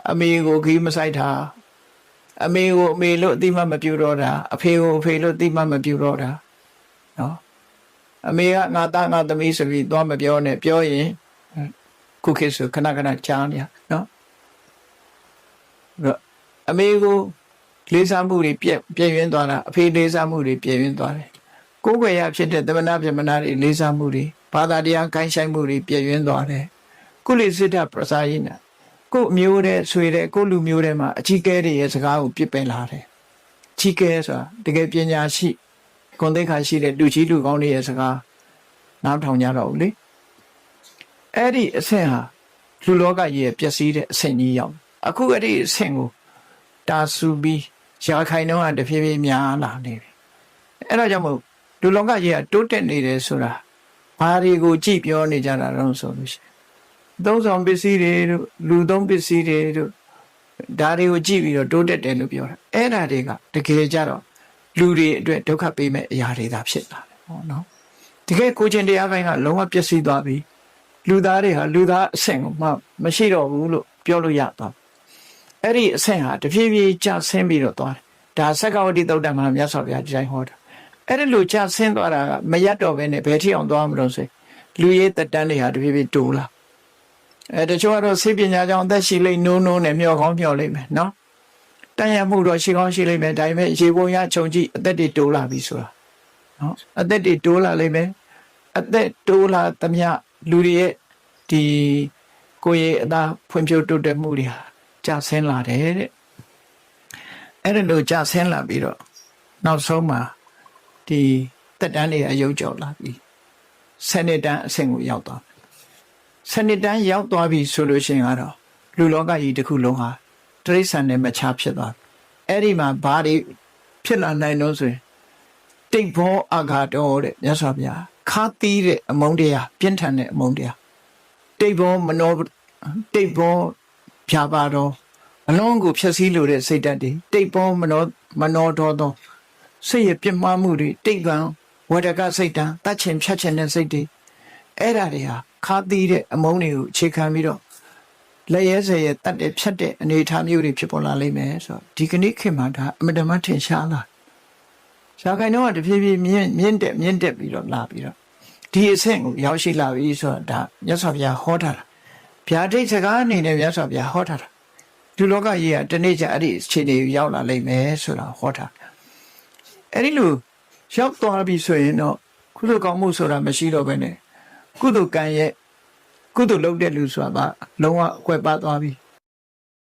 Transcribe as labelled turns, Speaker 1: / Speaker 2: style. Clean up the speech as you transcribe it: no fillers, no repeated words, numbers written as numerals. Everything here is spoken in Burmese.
Speaker 1: အမေကိုခီးမဆိုင်တာအမေကိုအမေလို့အတိမမပြူတော့တာအဖေကိုအဖေလို့အတိမမပြူတော့တာနော်အမေကငါသားငါသမီးဆိုပြီးသွားမပြောနဲ့ပြောရင်ခုခေတ်ဆိုခဏခဏကြားနေရနော်အမေကိုလေးစားမှုတွေပြည့်ရင်းသွားတာအဖေလေးစားမှုတွေပြည့်ရင်းသွားတယ်ကိုယ်ွယ်ရဖြစ်တဲ့သမဏပြမနာတွေလေးစားမှုတွေဘာသာတရားကိုင်းဆိုင်မှုတွေပြည့်ရင်းသွားတယ်ကုလိစိတ္တပရစာယိနာကိုအမျိုးတဲ့ဆွေတဲ့ကိုလူမျိုးတဲ့မှာအကြီးကဲတွေရဲ့စကားကိုပြစ်ပယ်လာတယ်ကြီးကဲဆိုတာတကယ်ပညာရှိဂုဏ်သိက္ခာရှိတဲ့လူကြီးလူကောင်းတွေရဲ့စကားနားထောင်ကြတော့ဘူးလေအဲ့ဒီအဆင့်ဟာလူလောကကြီးရဲ့ပျက်စီးတဲ့အဆင့်ကြီးရောက်အခုအဲ့ဒီအဆင့်ကိုတာဆူပြီးရာခိုင်နှုန်းကတဖြည်းဖြည်းများလာနေပြီအဲ့ဒါကြောင့်မို့လူလောကကြီးကတိုးတက်နေတယ်ဆိုတာဘာတွေကိုကြည့်ပြောနေကြတာတော့ဆိုလို့ရှိရင်သုံးဆောင်ပစ္စည်းတွေတို့လူသုံးပစ္စည်းတွေတို့ဒါတွေကိုကြည့်ပြီးတော့တိုးတက်တယ်လို့ပြောတာအဲ့ဒါတွေကတကယ်ကြတော့လူတွေအတွက်ဒုက္ခပေးမဲ့အရာတွေသာဖြစ်လာတယ်ဟောနော်တကယ်ကိုချင်းတရားပိုင်းကလုံးဝပျက်စီးသွားပြီလူသားတွေဟာလူသားအဆင့်ကိုမှမရှိတော့ဘူးလို့ပြောလို့ရသွားအဲ့ဒီအဆင့်ဟာတဖြည်းဖြည်းကျဆင်းပြီးတော့သွားတယ်ဒါသက္ကဝတိသုတ်တံမှာမြတ်စွာဘုရားဒီတိုင်းဟောတာအဲ့ဒီလိုကျဆင်းသွားတာကမရက်တော့ဘဲနဲ့ဘယ်ထိအောင်သွားမလို့ဆိုလူရေးတက်တန်းတွေဟာတဖြည်းဖြည်းတိုးလာတချို့ကတော့စိတ်ပညာကြောင့်အသက်ရှိလိမ့်နိုးနဲ့မျောကောင်းမျောလိမ့်မယ်နော်တန်ရမှုတော့ရှိကောင်းရှိလိမ့်မယ်ဒါပေမဲ့ရေပုံရခြုံကြည့်အသက်တွေတိုးလာပြီဆိုတာနော်အသက်တွေတိုးလာလိမ့်မယ်အသက်တိုးလာသမျှလူတွေရဲ့ဒီကိုယ်ရဲ့အသာဖွံ့ဖြိုးတိုးတက်မှုတွေဟာကျဆင်းလာတယ်တဲ့အဲ့ဒါလို့ကျဆင်းလာပြီးတော့နောက်ဆုံးမှာဒီတက်တန်းတွေအယုတ်ကြော်လာပြီစနစ်တန်းအဆင့်ကိုရောက်သွားစနစ်တန်းရောက်သွားပြီဆိုလို့ရှိရင်ကတော့လူလောကကြီးတစ်ခုလုံးဟာတိရစ္ဆာန်နဲ့မခြားဖြစ်သွားပြီအဲ့ဒီမှာဘာတွေဖြစ်လာနိုင်လို့ဆိုရင်တိတ်ဘောအာဃာတော်တဲ့မြတ်စွာဘုရားခါသီးတဲ့အမုန်းတရားပြင်းထန်တဲ့အမုန်းတရားတိတ်ဘောတိတ်ဘောဖြာပါတော့အလုံးကိုဖျက်ဆီးလို့တဲ့စိတ်ဓာတ်တွေတိတ်ဘောမနောတော်သောစိတ်ရပြင်းမှားမှုတွေတိတ်ကံဝဒကစိတ်တံတတ်ချင်ဖြတ်ချင်တဲ့စိတ်တွေအဲ့ဒါတွေဟာခါသီးတဲ့အမုန်းတွေကိုအခြေခံပြီးတော့လက်ရဲစဲရဲတတ်တဲ့ဖြတ်တဲ့အနေအထားမျိုးတွေဖြစ်ပေါ်လာလိမ့်မယ်ဆိုတော့ဒီကနေ့ခေတ်မှာဒါအမတမထင်ရှားလာရှားခိုင်တော့တဖြည်းဖြည်းမြင့်တက်ပြီးတော့လာပြီးတော့ဒီအဆင့်ကိုရောက်ရှိလာပြီဆိုတော့ဒါမြတ်စွာဘုရားဟောထားတာဗျာဒိတ်စကားအနေနဲ့မြတ်စွာဘုရားဟောထားတာဒီလောကကြီးကတနေ့ကျအဲ့ဒီအခြေအနေကိုရောက်လာလိမ့်မယ်ဆိုတာဟောထားအဲ့ဒီလိုရောက်သွားပြီဆိုရင်တော့ကုသိုလ်ကောင်းမှုဆိုတာမရှိတော့ဘဲနဲ့ကုသိုလ်ကံရဲ့ကုသိုလ်လုပ်တဲ့လူဆိုတာကလုံးဝအကွယ်ပါသွားပြီ